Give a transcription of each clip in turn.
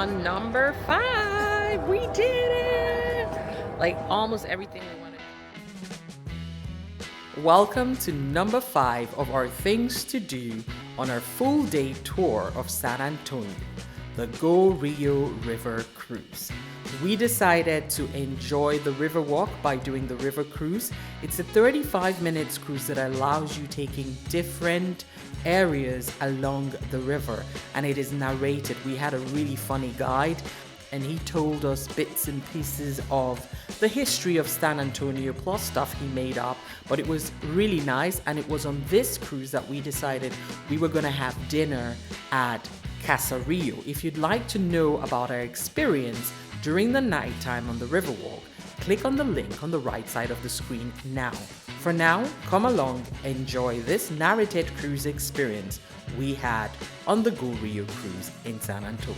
on number 5. We did it! Like almost everything we wanted. Welcome to number 5 of our things to do on our full day tour of San Antonio, the Go Rio River Cruise. We decided to enjoy the river walk by doing the river cruise. It's a 35 minutes cruise that allows you taking different areas along the river, and it is narrated. We had a really funny guide, and he told us bits and pieces of the history of San Antonio plus stuff he made up, but it was really nice. And it was on this cruise that we decided we were going to have dinner at Casa Rio. If you'd like to know about our experience during the nighttime on the Riverwalk, click on the link on the right side of the screen now. For now, come along, enjoy this narrated cruise experience we had on the Go Rio Cruise in San Antonio.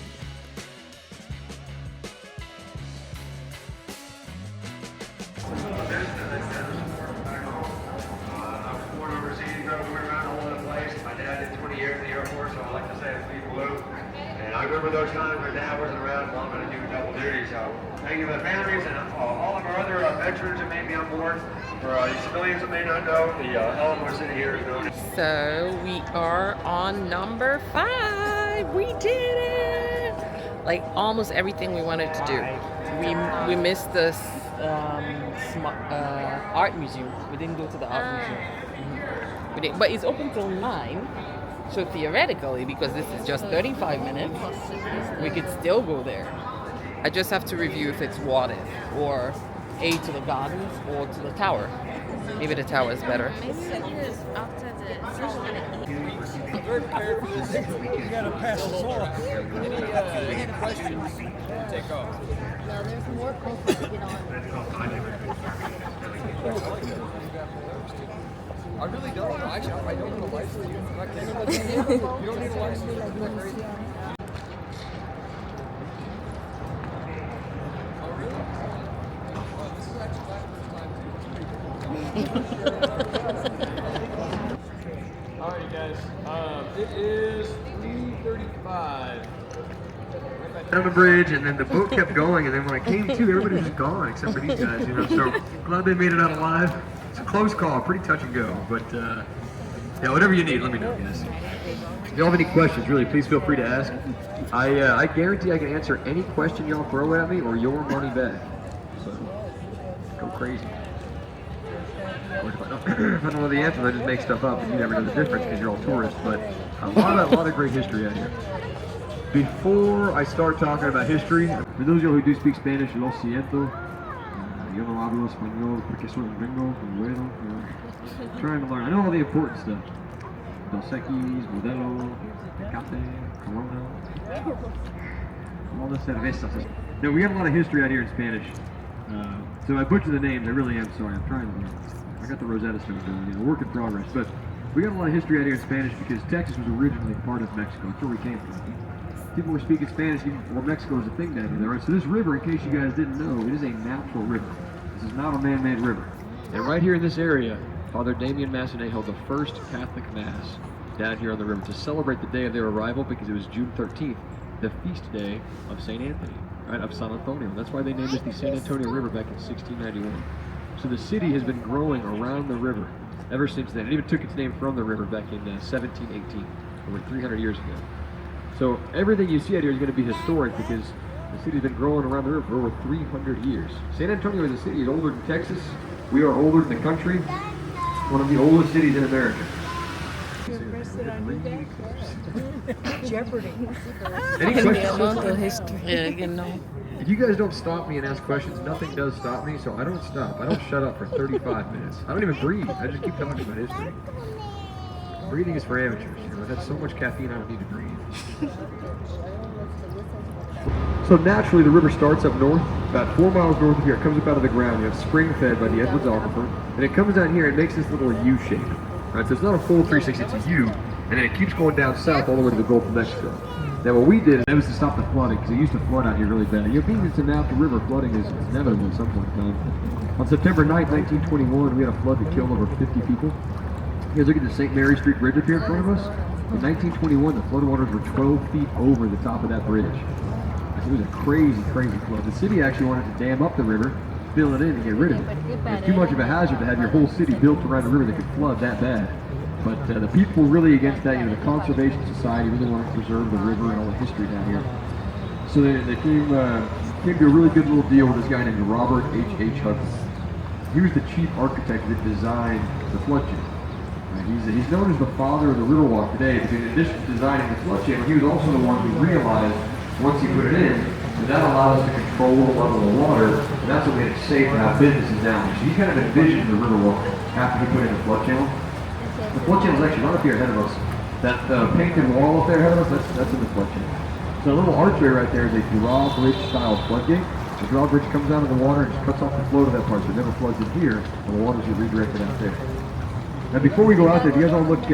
I remember those times where Dad wasn't around, Mom had to do double duty. So thank you to the families and all of our other veterans that may be on board. For civilians that may not know, the Alamo City here is known. So we are on number 5. We did it! Like almost everything we wanted to do. We missed this art museum. We didn't go to the art museum. We didn't, but it's open till 9. So theoretically, because this is just 35 minutes, we could still go there. I just have to review if it's what if, or A to the gardens, or to the tower. Maybe the tower is better. Maybe because after the You gotta pass this off. Any questions? Take off. no, there's more people to get on. I really don't. Actually, I don't need a license. You don't need a license. Isn't that crazy? Oh, really? Oh, this is actually my first time too. All right, guys. It is 3:35. On the bridge, and then the boat kept going, and then when I came to, everybody was just gone except for these guys, you know. So glad they made it out alive. It's a close call, pretty touch and go, but yeah, whatever you need, let me know, guys. If you all have any questions, really, please feel free to ask. I guarantee I can answer any question y'all throw at me or your money back. So go crazy. Or if I don't know the answer, I just make stuff up, and you never know the difference because you're all tourists. But a lot of great history out here. Before I start talking about history, for those of you who do speak Spanish, lo siento. Yo no hablo español porque soy un gringo, un güero. Trying to learn. I know all the important stuff. Dos Equis, Modelo, Tecate, Corona, all the cervezas. No, we got a lot of history out here in Spanish. So I butcher the names. I really am sorry. I'm trying to learn. I got the Rosetta Stone going, you know, work in progress. But we got a lot of history out here in Spanish because Texas was originally part of Mexico. That's where we came from. People were speaking Spanish even before Mexico was a thing down here, right? So this river, in case you guys didn't know, it is a natural river. This is not a man-made river. And right here in this area, Father Damien Massenet held the first Catholic Mass down here on the river to celebrate the day of their arrival, because it was June 13th, the feast day of St. Anthony, right, of San Antonio. That's why they named it the San Antonio River back in 1691. So the city has been growing around the river ever since then. It even took its name from the river back in 1718, over 300 years ago. So everything you see out here is going to be historic because the city's been growing around the river for over 300 years. San Antonio as a city is older than Texas. We are older than the country. One of the oldest cities in America. Jeopardy. Any questions? Yeah, you know. If you guys don't stop me and ask questions, nothing does stop me, so I don't stop. I don't shut up for 35 minutes. I don't even breathe. I just keep talking about history. Breathing is for amateurs. You know, I've had so much caffeine I don't need to breathe. So naturally, the river starts up north, about 4 miles north of here. It comes up out of the ground. You have spring fed by the Edwards Aquifer, and it comes down here and makes this little U shape. Right, so it's not a full 360, it's a U, and then it keeps going down south all the way to the Gulf of Mexico. Now what we did was to stop the flooding, because it used to flood out here really bad. You know, being it's a natural river, flooding is inevitable at some point in time. On September 9th, 1921, we had a flood that killed over 50 people. You guys look at the St. Mary Street Bridge up here in front of us. In 1921, the floodwaters were 12 feet over the top of that bridge. It was a crazy, crazy flood. The city actually wanted to dam up the river, fill it in, and get rid of it. It's too much of a hazard to have your whole city built around a river that could flood that bad. But the people were really against that. The Conservation Society really wanted to preserve the river and all the history down here. So they came to a really good little deal with this guy named Robert H. Hudson. He was the chief architect that designed the flood channel. He's known as the father of the Riverwalk today, because in addition to designing the flood channel, he was also the one who realized, once he put it in, that allowed us to control the level of the water, and that's what made it safe to have businesses down there. So he kind of envisioned the Riverwalk after he put in the flood channel. The flood channel is actually right up here ahead of us. That painted wall up there ahead of us, that's in the flood channel. So a little archway right there is a drawbridge style floodgate. The drawbridge comes out of the water and just cuts off the flow to that part, so it never floods in here, and the water's redirected out there. Now before we go out there, if you guys all look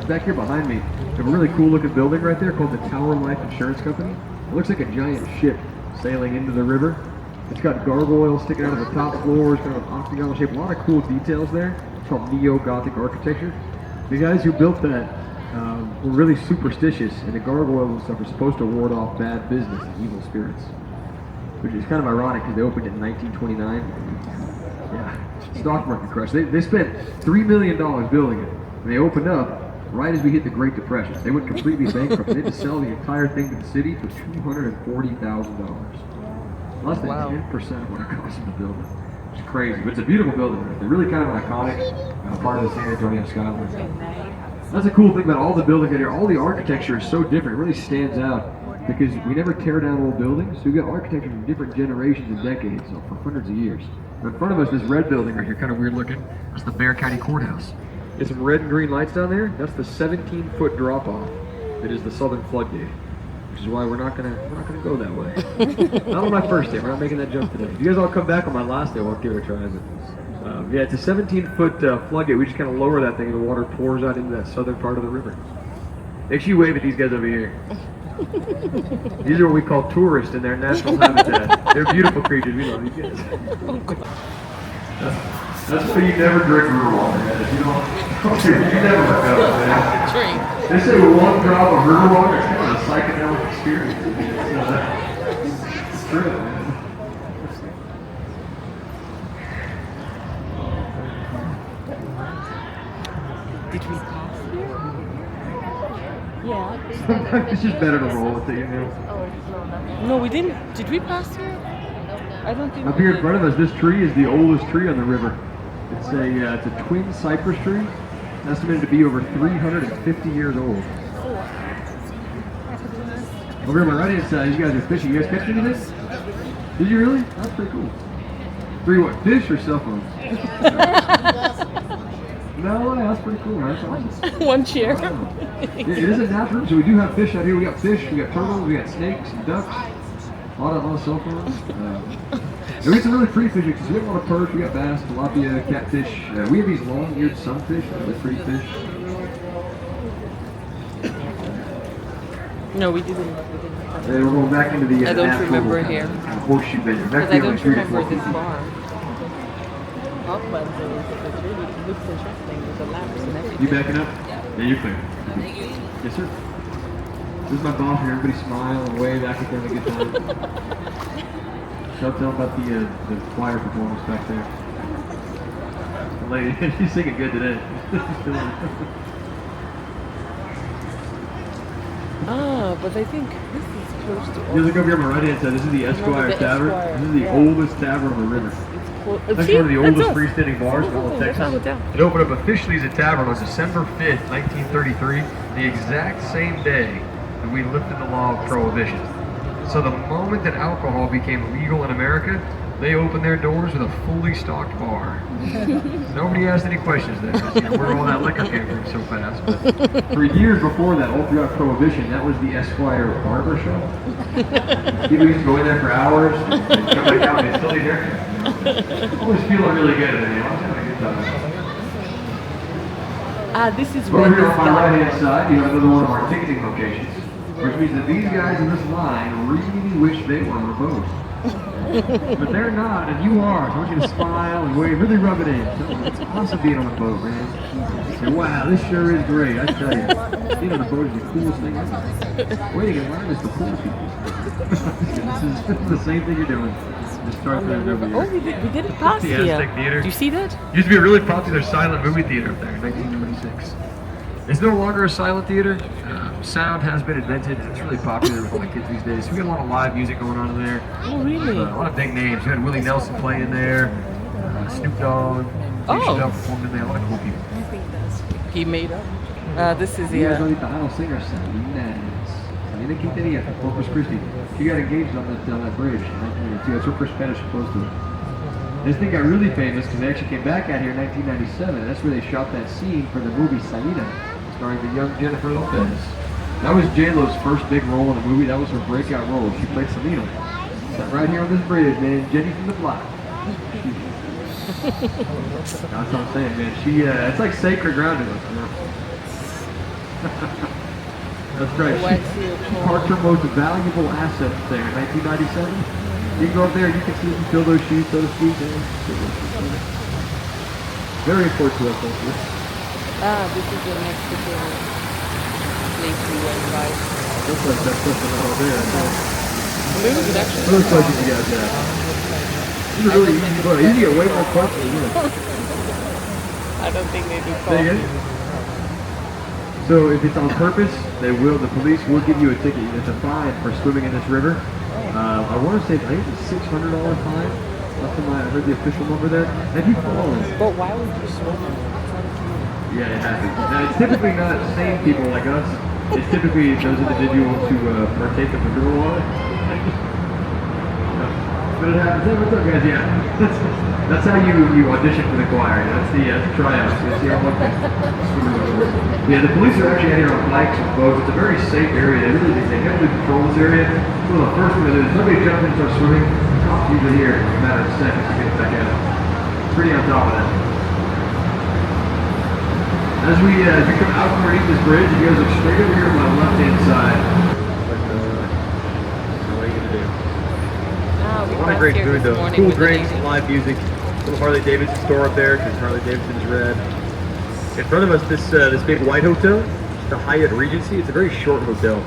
back here behind me, we have a really cool looking building right there called the Tower Life Insurance Company. It looks like a giant ship sailing into the river. It's got gargoyles sticking out of the top floors, kind of an octagonal shape. A lot of cool details there. It's called Neo-Gothic architecture. The guys who built that were really superstitious, and the gargoyles and stuff are supposed to ward off bad business and evil spirits. Which is kind of ironic because they opened it in 1929. Yeah, stock market crash. They spent $3 million building it, and they opened up right as we hit the Great Depression. They went completely bankrupt. They had to sell the entire thing to the city for $240,000. Less than 10% of what it cost them to build it. It's crazy, but it's a beautiful building. They're really kind of an iconic part of the San Antonio skyline. That's a cool thing about all the buildings out here. All the architecture is so different. It really stands out because we never tear down old buildings. So we've got architecture from different generations and decades, so for hundreds of years. And in front of us, this red building right here, kind of weird looking. That's the Bexar County Courthouse. There's some red and green lights down there. That's the 17-foot drop-off that is the southern floodgate, which is why we're not gonna go that way. Not on my first day. We're not making that jump today. If you guys all come back on my last day, we'll give it a try. Yeah, it's a 17-foot floodgate. We just kind of lower that thing, and the water pours out into that southern part of the river. Make sure you wave at these guys over here. These are what we call tourists in their natural habitat. They're beautiful creatures. We love these guys. That's why you never drink river water, man. If you don't, you never look up, man. They say with one drop of river water, it's kind of a psychedelic experience. It's true, man. Did we pass here? Yeah. Sometimes it's just better to roll with it, you know. No, we didn't. Did we pass here? I don't think. Up here in front of us, this tree is the oldest tree on the river. It's a twin cypress tree, estimated to be over 350 years old. Over here on my right hand side, you guys are fishing. You guys catch any of this? Did you really? That's pretty cool. Three what? Fish or cell phones? No, that's pretty cool. That's awesome. One chair. It is a natural, so we do have fish out here. We got fish, we got turtles, we got snakes and ducks. A lot of cell phones. We got some really pretty fish because we have a lot of perch, we got bass, tilapia, catfish. We have these long-eared sunfish, really pretty fish. No, we didn't. And we're going back into the I don't natural remember here. horseshoe bend. Because I don't remember this bar. Uplands, it really looks interesting with the lamps and everything. You backing up? Yeah, you're clear. Thank you. Yes, sir. This is my boss here. Everybody smile and wave, act like they're having a good time. Tell them about the choir performance back there. The lady, she's singing good today. But I think this is close to. You look over here on my right hand side. This is the Esquire Tavern. This is the oldest tavern on the river. That's one of the oldest freestanding bars in all of Texas. It opened up officially as a tavern on December 5th, 1933, the exact same day that we lifted the law of prohibition. So the moment that alcohol became legal in America, they opened their doors with a fully stocked bar. Nobody asked any questions then, where all that liquor came from so fast. But for years before that, all throughout Prohibition, that was the Esquire barber shop. People used to go in there for hours, and come back out, and they'd still eat haircut. Always feeling really good, and I was having a good time. This is Over here on my right-hand side, you have another one of our ticketing locations, which means that these guys in this line really wish they were on the boat. But they're not, and you are. So I want you to smile and wave, really rub it in. It's awesome being on the boat, man. Say, wow, this sure is great. I tell you, being on the boat is the coolest thing ever. Waiting in line is the pool people. This is the same thing you're doing. Just start there and over Oh, here. we did it past The here. Aztec Theater. Do you see that? Used to be a really popular silent movie theater up there in 1926. It's no longer a silent theater. Sound has been invented. It's really popular with all the kids these days. So we got a lot of live music going on in there. Oh, really? A lot of big names. We had Willie Nelson play in there. Snoop Dogg. Oh. Chanel performed in there. A lot of cool people. He made up. This is You guys the. know the idol singer Selena Quintanilla from Corpus Christi. She got engaged on that bridge in 1992. That's her first Spanish close to it. This thing got really famous because they actually came back out here in 1997. That's where they shot that scene for the movie Selena, starring the young Jennifer Lopez. That was J-Lo's first big role in the movie. That was her breakout role. She played Selena. Sat right here on this bridge, man. Jenny from the block. That's what I'm saying, man. It's like sacred ground to us. That's right. She parked her most valuable asset there in 1997. You can go up there and you can see them fill those shoes, so to speak. Very important to us, don't you? This is the Mexican place we went by. Looks like that person over there. Maybe it actually. Looks like you guys have. This is a really easy boat. You get way more parts than you. I don't think they do Say again? So if it's on purpose, the police will give you a ticket. It's a fine for swimming in this river. I want to say, I think it's a $600 fine. Last time I heard the official number there. Have you fallen? But why would you swim? Yeah, it happens. Now, it's typically not sane people like us. It's typically those individuals who partake of the river water. But it happens. Hey, what's up, guys? Yeah. That's how you audition for the choir. That's the tryouts. You see how much. Yeah, the police are actually out here on bikes and boats. It's a very safe area. They heavily patrol this area. Well, the first thing they do is somebody jumps in and starts swimming. Cops usually here in a matter of seconds to get back out. Pretty on top of that. As we come out underneath this bridge, you guys look straight over here on my left-hand side. What are you gonna do? A lot of great food though. Cool drinks, live music. Little Harley Davidson store up there because Harley Davidson's red. In front of us, this big white hotel, the Hyatt Regency. It's a very short hotel.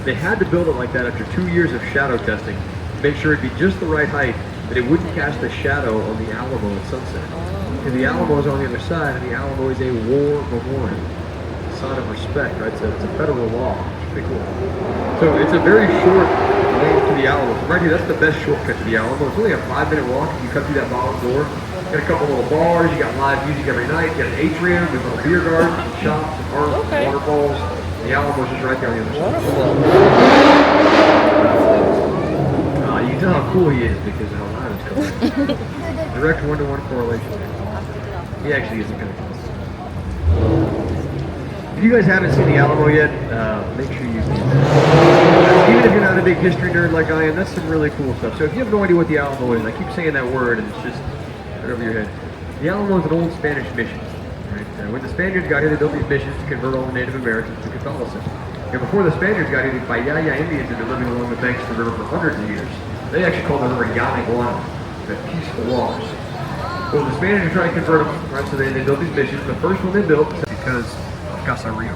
They had to build it like that after 2 years of shadow testing to make sure it'd be just the right height, that it wouldn't cast a shadow on the Alamo at sunset. Because the Alamo is on the other side, and the Alamo is a war memorial. It's a sign of respect, right? It's a federal law. It's pretty cool. So it's a very short walk to the Alamo. So right here, that's the best shortcut to the Alamo. It's only a 5-minute walk. You cut through that bottom door. You got a couple little bars. You got live music every night. You got an atrium. You got a little beer garden, some shops, some art, waterfalls. The Alamo's just right there on the other side. You can tell how cool he is because of how loud it's going. Direct one-to-one correlation. He actually isn't going to come. If you guys haven't seen the Alamo yet, make sure you do. Even if you're not a big history nerd like I am, that's some really cool stuff. So if you have no idea what the Alamo is, I keep saying that word and it's just right over your head. The Alamo is an old Spanish mission. Right? When the Spaniards got here, they built these missions to convert all the Native Americans to Catholicism. And before the Spaniards got here, the Bayaya Indians had been living along the banks of the river for hundreds of years. They actually called the river Yanaguana, the peaceful waters. Well, the Spaniards were trying to convert them, right? So they built these missions. The first one they built because of Go Rio.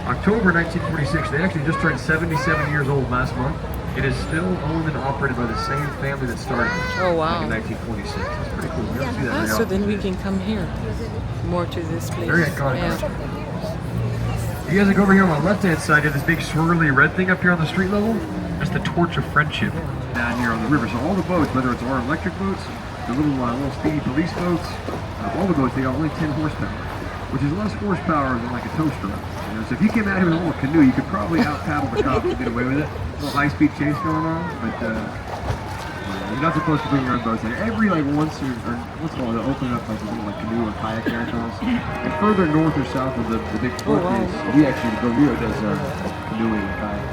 October 1946, they actually just turned 77 years old last month. It is still owned and operated by the same family that started it in 1946. It's pretty cool. You don't see that very So often. then we can come here, more to this place. Very iconic. You guys look over here on my left-hand side, you have this big swirly red thing up here on the street level. That's the Torch of Friendship down here on the river. So all the boats, whether it's our electric boats, the little speedy police boats, all the boats, they got only 10 horsepower, which is less horsepower than like a tow stroke. You know, so if you came out here with a little canoe, you could probably out-paddle the cops and get away with it. A little high-speed chase going on, but you're not supposed to bring your own boats in. Every once in a while, they'll open up like a little canoe or kayak marathons. And further north or south of the big port is, we actually, Go Rio does canoeing and kayak.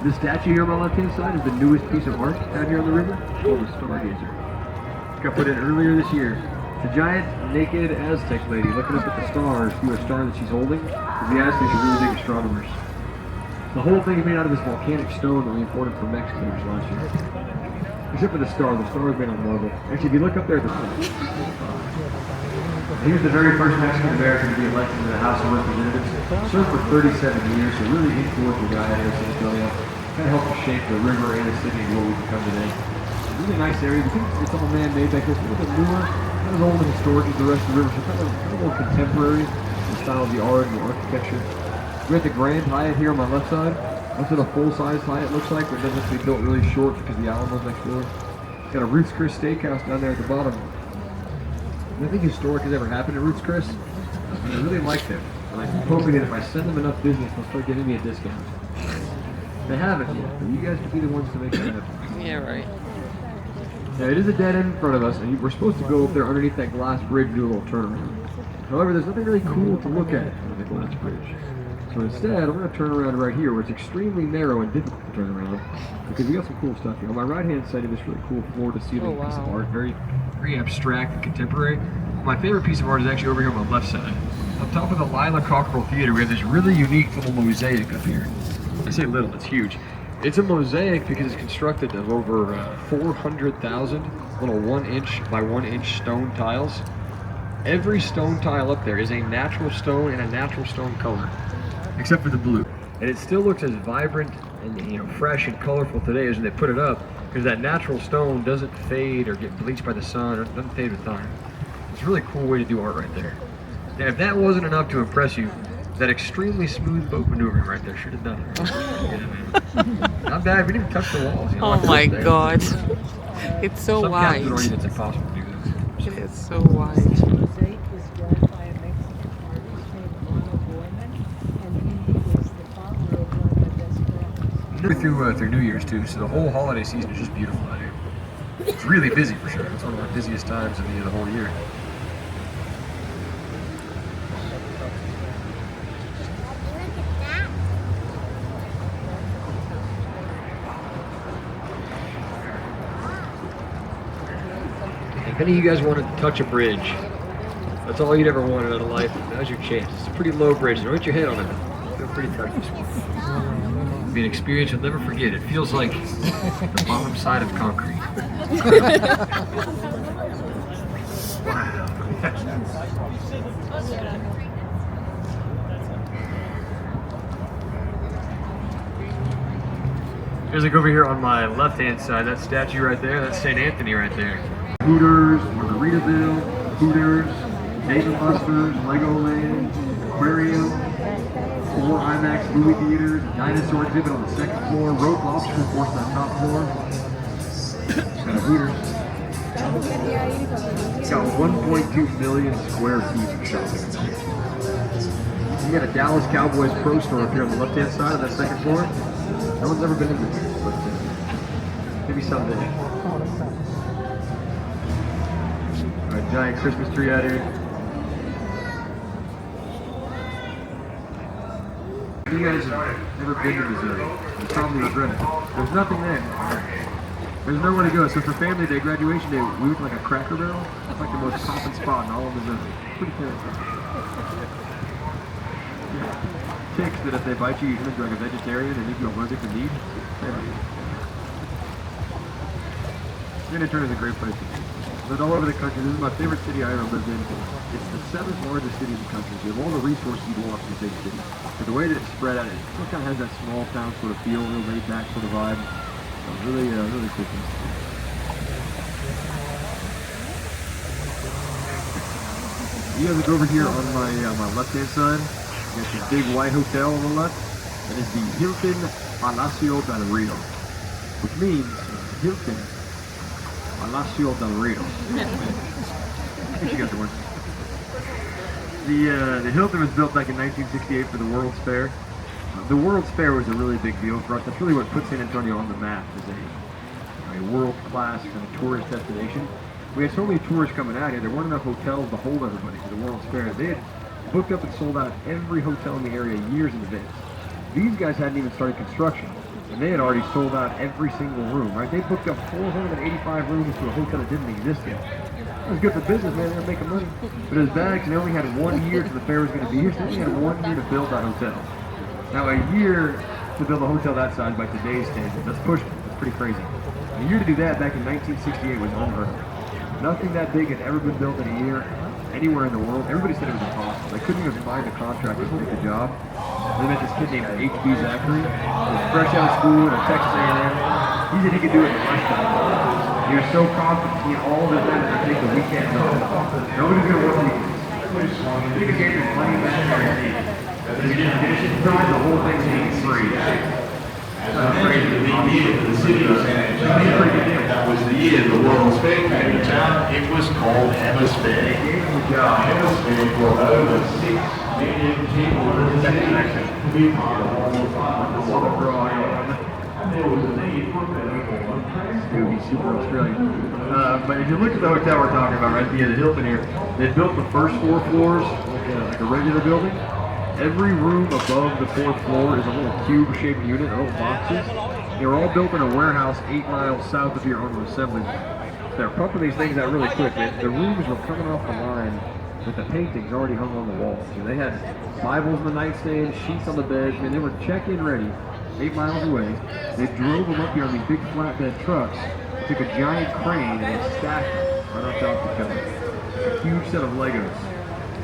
This statue here on my left-hand side is the newest piece of art down here on the river. It's called the Stargazer. It got put in earlier this year. It's a giant, naked Aztec lady looking up at the stars through a star that she's holding. The Aztecs are really big astronomers. The whole thing is made out of this volcanic stone that we imported from Mexico last year. Except for the star. The star is made on marble. Actually, if you look up there at the top, He was the very first Mexican American to be elected to the House of Representatives. Served for 37 years, so really influential guy here in San Antonio. Kind of helped to shape the river and the city to what we've become today. Really nice area. I think it's all man-made back here. It's a little bit newer, not as old and historic as the rest of the river, so kind of more contemporary in the style of the art and the architecture. We're at the Grand Hyatt here on my left side. That's what a full-size Hyatt looks like, but it doesn't have to be built really short because the Alamo's next door. It's got a Ruth's Chris Steakhouse down there at the bottom. Nothing historic has ever happened at Ruth's Chris. I really like them. And I'm hoping that if I send them enough business, they'll start giving me a discount. They haven't yet, but you guys can be the ones to make it happen. Yeah, right. Now, it is a dead end in front of us, and we're supposed to go up there underneath that glass bridge and do a little turnaround. However, there's nothing really cool to look at on the glass bridge. So instead, I'm going to turn around right here, where it's extremely narrow and difficult to turn around, because we got some cool stuff here. On my right-hand side of this really cool floor-to-ceiling piece of art, very abstract and contemporary. My favorite piece of art is actually over here on my left side. On top of the Lila Cockerel Theater, we have this really unique little mosaic up here. I say little, it's huge. It's a mosaic because it's constructed of over 400,000 little 1-inch by 1-inch stone tiles. Every stone tile up there is a natural stone and a natural stone color, except for the blue. And it still looks as vibrant and fresh and colorful today as when they put it up, because that natural stone doesn't fade or get bleached by the sun, or it doesn't fade with time. It's a really cool way to do art right there. Now, if that wasn't enough to impress you, that extremely smooth boat maneuvering right there should have done it. Yeah, man. Not bad. We didn't even touch the walls. Oh my God. It's so Some wide. captains would argue it's impossible to do this. It is so wide. mosaic is done by a Mexican artist named Alamo, and he is the founder of one of the best We're through New Year's too, so the whole holiday season is just beautiful out here. It's really busy for sure. It's one of our busiest times of the whole year. If any of you guys want to touch a bridge, that's all you'd ever wanted out of life, now's your chance. It's a pretty low bridge. Don't hit your head on it. Feel pretty touchy. It'll be an experience you'll never forget. It feels like the bottom side of concrete. Wow. There's like over here on my left-hand side, that statue right there, that's St. Anthony right there. Hooters, Margaritaville, Hooters, Dave & Buster's, Legoland, Aquarium, 4 IMAX movie theaters, a dinosaur exhibit on the second floor, rope lobster course on the top floor. Got a Hooters. It's got 1.2 million square feet of shopping. You got a Dallas Cowboys Pro Store up here on the left-hand side of that second floor. No one's ever been in this, but maybe someday. Alright, giant Christmas tree out here. If you guys have never been to Missouri, you probably regret it. There's nothing there. There's nowhere to go. So for family day, graduation day, we went to like a Cracker Barrel. It's like the most poppin' spot in all of Missouri. Pretty terrifying. Ticks that if they bite you, you're like a vegetarian and make you allergic to meat. San Antonio is a great place to be. But all over the country, this is my favorite city I ever lived in. It's the 7th largest city in the country. So you have all the resources you'd want from a big city. But the way that it's spread out, it still kind of has that small town sort of feel, real laid back sort of vibe. So really, really cool thing. You guys look over here on my left-hand side. You got this big white hotel on the left. That is the Hilton Palacio del Rio, which means Hilton Palacio del Rio. I think you got the word. The Hilton was built back in 1968 for the World's Fair. The World's Fair was a really big deal for us. That's really what put San Antonio on the map as a world-class kind of tourist destination. We had so many tourists coming out here, there weren't enough hotels to hold everybody for the World's Fair. They had booked up and sold out every hotel in the area years in advance. These guys hadn't even started construction, and they had already sold out every single room, right? They booked up 485 rooms to a hotel that didn't exist yet. It was good for business, man. They were making money. But it was bad because they only had 1 year till the fair was going to be here, so they only had 1 year to build that hotel. Now, a year to build a hotel that size by today's standards, that's pushing it. That's pretty crazy. A year to do that back in 1968 was unheard of. Nothing that big had ever been built in a year, anywhere in the world. Everybody said it was impossible. They couldn't even find a contractor to do the job. They met this kid named H.B. Zachary. He was fresh out of school in Texas A&M. He said he could do it in a lifetime. He was so confident he had all of his men to take the weekends off. Nobody's going to work weekends. He even gave his money back to his team. He didn't finish his time, the whole thing's being free. The year the city of San Antonio, that was the year the World's Fair came to town. It was called Hemisphere. Hemisphere brought over 6 million people to the city to be part of all the fun. And there was a need for people. It would be super Australian. But if you look at the hotel we're talking about, right at the end of the Hilton here, they built the first 4 floors like a regular building. Every room above the 4th floor is a little cube-shaped unit, little boxes. They were all built in a warehouse 8 miles south of here on the assembly. They're pumping these things out really quick, man. The rooms were coming off the line with the paintings already hung on the walls. And they had Bibles in the nightstand, sheets on the beds. I mean, they were check-in ready 8 miles away. They drove them up here on these big flatbed trucks, took a giant crane, and they stacked them right on top of each other. A huge set of Legos.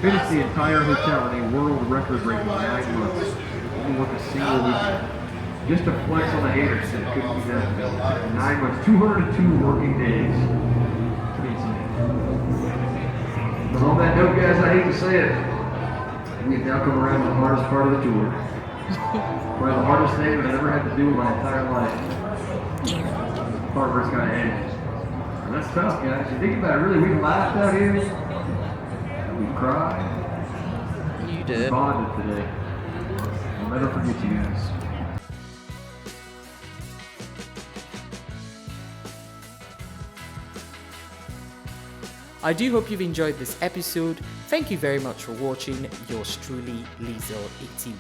Finished the entire hotel in a world record-breaking 9 months. Only worked a single weekend. Just to flex on the haters that it couldn't be done. 9 months, 202 working days. Pretty insane. But on that note, guys, I hate to say it, we have now come around to the hardest part of the tour. Probably the hardest thing that I've ever had to do in my entire life. The part where it's got to end. And that's tough, guys. You think about it, really, we laughed out here. We cried. You We did. bonded today. I'll never forget you guys. I do hope you've enjoyed this episode. Thank you very much for watching. Yours truly, Liesel81.